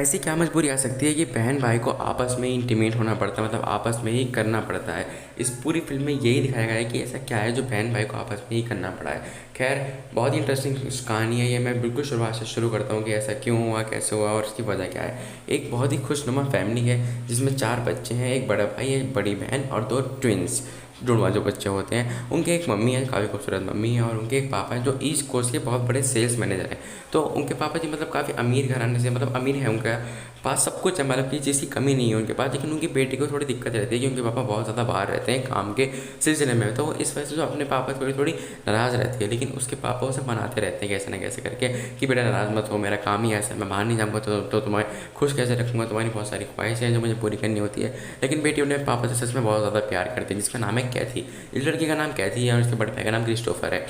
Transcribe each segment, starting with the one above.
ऐसी क्या मजबूरी आ सकती है कि बहन भाई को आपस में इंटीमेट होना पड़ता है, मतलब आपस में ही करना पड़ता है। इस पूरी फ़िल्म में यही दिखाया गया है कि ऐसा क्या है जो बहन भाई को आपस में ही करना पड़ा है। खैर, बहुत ही इंटरेस्टिंग कहानी है ये। मैं बिल्कुल शुरुआत से शुरू करता हूँ कि ऐसा क्यों हुआ, कैसे हुआ और इसकी वजह क्या है। एक बहुत ही खुशनुमा फैमिली है जिसमें 4 बच्चे हैं, एक बड़ा भाई, एक बड़ी बहन और 2 ट्विन्स जुड़वा जो बच्चे होते हैं। उनके एक मम्मी है, काफ़ी खूबसूरत मम्मी है, और उनके एक पापा हैं जो ईस्ट कोस्ट के बहुत बड़े सेल्स मैनेजर हैं। तो उनके पापा जी मतलब काफ़ी अमीर घराने से, मतलब अमीर है, उनके पास सब कुछ है, मतलब कि चीज़ की कमी नहीं है उनके पास। लेकिन उनकी बेटी को थोड़ी दिक्कत रहती है कि उनके पापा बहुत ज़्यादा बाहर रहते हैं काम के सिलसिले में। तो इस वजह से जो अपने पापा थोड़ी थोड़ी नाराज़ रहती है, लेकिन उसके पापा उसे मनाते रहते हैं कैसे ना कैसे करके कि बेटा नाराज़ मत हो, मेरा काम ही ऐसा है, मैं बाहर नहीं जाऊँगा तो तुम्हें खुश कैसे रखूँगा, तुम्हारी बहुत सारी ख्वाहिशें हैं जो मुझे पूरी करनी होती है। लेकिन बेटी अपने पापा से सच में बहुत ज़्यादा प्यार करती है, जिसका नाम है कैथी। इस लड़की का नाम कैथी है और इसके बड़े भाई का नाम क्रिस्टोफर है।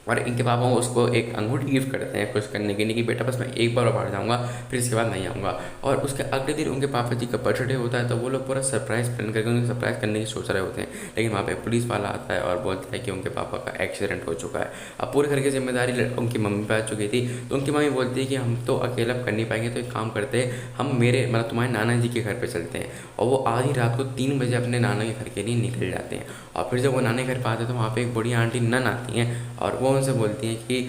और इनके पापा उसको एक अंगूठी गिफ्ट करते हैं खुश करने के लिए कि बेटा बस मैं एक बार बाहर जाऊँगा, फिर इसके बाद नहीं आऊँगा। और उसके अगले दिन उनके पापा जी का बर्थडे होता है, तो वो लोग पूरा सरप्राइज़ प्लान करके उन्हें सरप्राइज़ करने की सोच रहे होते हैं। लेकिन वहाँ पे पुलिस वाला आता है और बोलता है कि उनके पापा का एक्सीडेंट हो चुका है। अब पूरे घर की जिम्मेदारी उनकी मम्मी पे आ चुकी थी। तो उनकी मम्मी बोलती है कि हम तो अकेला कर नहीं पाएंगे, तो एक काम करते हैं, हम मेरे मतलब तुम्हारे नाना जी के घर पे चलते हैं। और वो आधी रात को 3 बजे अपने नाना के घर के लिए निकल जाते हैं। और फिर जब वो नाना के घर पे आते हैं तो वहाँ पे एक बड़ी आंटी नन आती हैं और वो उनसे बोलती हैं कि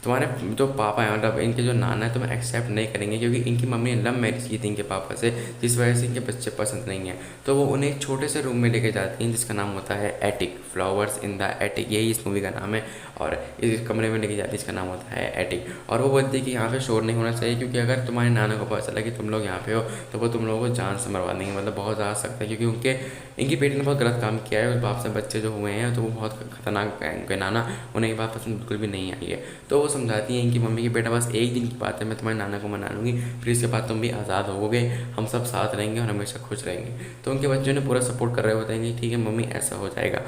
तुम्हारे जो पापा हैं, मतलब इनके जो नाना है, तुम्हें एक्सेप्ट नहीं करेंगे, क्योंकि इनकी मम्मी ने लव मैरिज की थी इनके पापा से, जिस वजह से इनके बच्चे पसंद नहीं हैं। तो वो उन्हें एक छोटे से रूम में लेके जाती हैं जिसका नाम होता है attic, flowers in the attic, यही इस मूवी का नाम है। और इस कमरे में लेके जाती है, इसका नाम होता है एटिक। और वो बोलती है कि यहाँ पे शोर नहीं होना चाहिए, क्योंकि अगर तुम्हारे नाना को पता चला कि तुम लोग यहाँ पे हो तो वो तुम लोगों को जान से मरवा देंगे, मतलब बहुत ज़्यादा सख्त है, क्योंकि इनकी बेटी ने बहुत गलत काम किया है। उस बाप से बच्चे जो हुए हैं तो वो बहुत खतरनाक है। उनके नाना, उन्हें ये बात पसंद बिल्कुल भी नहीं आई है। तो वो समझाती हैं इनकी मम्मी कि बेटा बस एक दिन की बात है, मैं तुम्हारे नाना को मना लूँगी, फिर इसके बाद तुम भी आज़ाद होगे, हम सब साथ रहेंगे और हमेशा खुश रहेंगे। तो उनके बच्चों ने पूरा सपोर्ट कर रहे होते हैं कि ठीक है मम्मी, ऐसा हो जाएगा।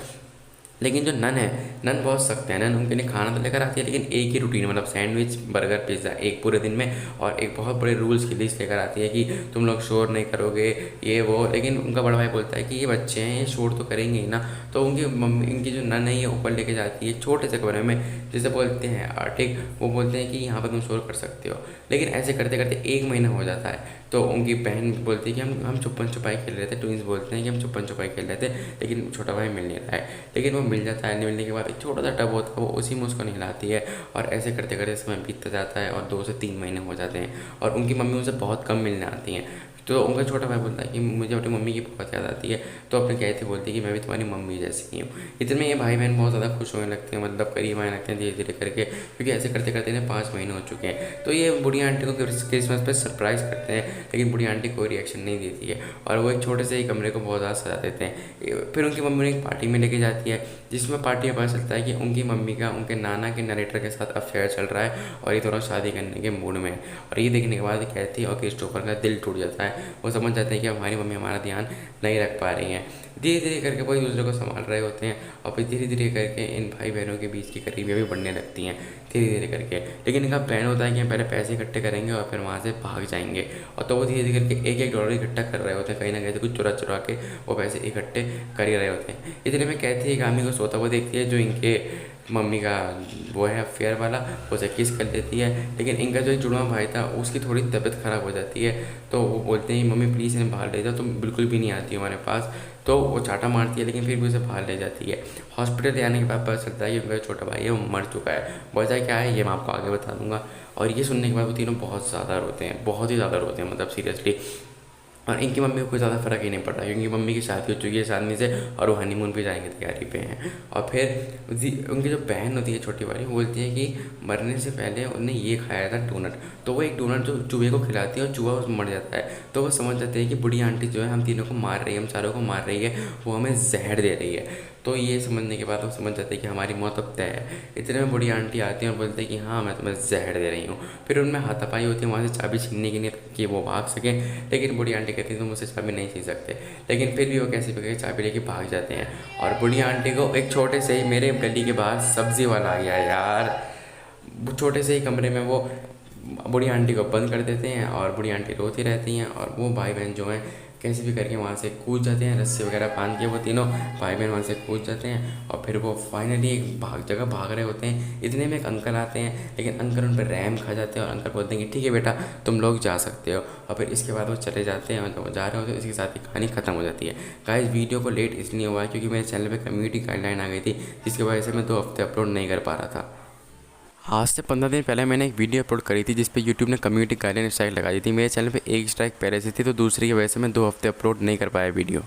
लेकिन जो नन है, नन बहुत सख्त है। नन उनके लिए खाना तो लेकर आती है, लेकिन एक ही रूटीन, मतलब सैंडविच, बर्गर, पिज़्ज़ा, एक पूरे दिन में। और एक बहुत बड़े रूल्स की लिस्ट लेकर आती है कि तुम लोग शोर नहीं करोगे, ये वो। लेकिन उनका बड़ा भाई बोलता है कि ये बच्चे हैं, ये शोर तो करेंगे ही ना। तो उनकी मम्मी, इनकी जो नन है, ये ऊपर लेके जाती है छोटे से कमरे में, जिसे बोलते हैं आर्टिक। वो बोलते हैं कि यहाँ पर तुम शोर कर सकते हो। लेकिन ऐसे करते करते 1 महीना हो जाता है। तो उनकी बहन बोलती है कि हम छुपन छुपाई खेल रहे थे, ट्विंस बोलते हैं कि हम छुपन छुपाई खेल रहे थे, लेकिन छोटा भाई मिल नहीं रहा है। लेकिन वो मिल जाता है, मिलने के बाद एक छोटा सा टब होता है, वो उसी में उसको नहलाती है। और ऐसे करते करते समय बीतता जाता है और 2 से 3 महीने हो जाते हैं। और उनकी मम्मी उनसे बहुत कम मिलने आती हैं। तो उनका छोटा भाई बोलता है कि मुझे अपनी मम्मी की बहुत याद आती है। तो अपने कहती बोलती है कि मैं भी तुम्हारी मम्मी जैसी ही हूँ। इतने में ये भाई बहन बहुत ज़्यादा खुश होने लगते हैं, मतलब करीब आने लगते हैं धीरे धीरे करके, क्योंकि ऐसे करते करते इन्हें 5 महीने हो चुके हैं। तो ये बूढ़ी आंटी को क्रिसमस पे सरप्राइज़ करते हैं, लेकिन बूढ़ी आंटी कोई रिएक्शन नहीं देती है और वो एक छोटे से ही कमरे को बहुत ज़्यादा सजा देते हैं। फिर उनकी मम्मी उन्हें एक पार्टी में लेके जाती है, जिसमें पार्टी में पता चलता है कि उनकी मम्मी का उनके नाना के नरेटर के साथ अफेयर चल रहा है और ये दोनों शादी करने के मूड में है। और ये देखने के बाद कहती और क्रिस्टोफर का दिल टूट जाता है। वो समझ जाते हैं कि हमारी मम्मी हमारा ध्यान नहीं रख पा रही हैं। धीरे धीरे करके वो एक दूसरे को संभाल रहे होते हैं और फिर धीरे धीरे करके इन भाई बहनों के बीच की करीबियाँ भी बढ़ने लगती हैं धीरे धीरे करके। लेकिन इनका प्लान होता है कि हम पहले पैसे इकट्ठे करेंगे और फिर वहाँ से भाग जाएंगे। और तो वो धीरे धीरे करके $1 इकट्ठा कर रहे होते हैं, कहीं ना कहीं से कुछ चुरा चुरा के वो पैसे इकट्ठे कर ही रहे होते हैं। इतने में कहती है एक आदमी को सोता हुआ देखती है, जो इनके मम्मी का वो है अफेयर वाला, उसे किस कर लेती है। लेकिन इनका जो जुड़वा भाई था उसकी थोड़ी तबीयत ख़राब हो जाती है। तो वो बोलते हैं मम्मी प्लीज़ इन्हें बाहर ले जाओ, तुम बिल्कुल भी नहीं आती हो हमारे पास। तो वो चाटा मारती है, लेकिन फिर भी उसे बाहर ले जाती है। हॉस्पिटल ले आने के बाद पता चलता है कि उनका छोटा भाई है वो मर चुका है। वजह क्या है ये मैं आपको आगे बता दूंगा। और ये सुनने के बाद वो तीनों बहुत ज़्यादा रोते हैं, बहुत ही ज़्यादा रोते हैं, मतलब सीरियसली। और इनकी मम्मी को कोई ज़्यादा फ़र्क ही नहीं पड़ रहा, क्योंकि मम्मी की शादी हो चुकी है इस आदमी से और वो हनीमून पे जाएंगे, तैयारी पे हैं। और फिर उनकी जो बहन होती है छोटी वाली, वो बोलती है कि मरने से पहले उन्हें ये खाया था डोनट। तो वो एक डोनट जो चूहे को खिलाती है और चूहा उसमें मर जाता है। तो वो समझ जाते हैं कि बूढ़ी आंटी जो है हम तीनों को मार रही है, हम चारों को मार रही है, वो हमें जहर दे रही है। तो ये समझने के बाद वो समझ जाते हैं कि हमारी मौत अब तय है। इतने में बूढ़ी आंटी आती है और बोलते हैं कि हाँ मैं तुम्हें जहर दे रही हूँ। फिर उनमें हाथापाई होती है वहाँ से चाबी छीनने के लिए कि वो भाग सकें। लेकिन बूढ़ी आंटी कहती है तुम मुझसे चाबी नहीं छीन सकते। लेकिन फिर भी वो कैसे भी करके चाबी लेके भाग जाते हैं। और बूढ़ी आंटी को एक छोटे से ही मेरे गली के बाहर सब्जी वाला आ गया यार, छोटे से ही कमरे में वो बूढ़ी आंटी को बंद कर देते हैं और बूढ़ी आंटी रोती रहती हैं। और वो भाई बहन जो हैं कैसे भी करके वहाँ से कूद जाते हैं, रस्सी वगैरह बांध के वो तीनों भाई बहन वहाँ से कूद जाते हैं। और फिर वो फाइनली एक भाग रहे होते हैं। इतने में एक अंकल आते हैं, लेकिन अंकल उन पर रैम खा जाते हैं और अंकल बोलते हैं कि ठीक है बेटा तुम लोग जा सकते हो। और फिर इसके बाद वो चले जाते हैं, मतलब वो जा रहे होते हैं। इसके साथ ही कहानी खत्म हो जाती है। गाइस वीडियो को लेट इसलिए हुआ है क्योंकि मेरे चैनल पे कम्युनिटी गाइडलाइन आ गई थी, जिसकी वजह से मैं 2 हफ्ते अपलोड नहीं कर पा रहा था। आज से 15 दिन पहले मैंने एक वीडियो अपलोड करी थी जिस पे यूट्यूब ने कम्युनिटी गाइडलाइन स्ट्राइक लगा दी थी। मेरे चैनल पे एक स्ट्राइक पहले से थी, तो दूसरी की वजह से मैं 2 हफ्ते अपलोड नहीं कर पाया वीडियो।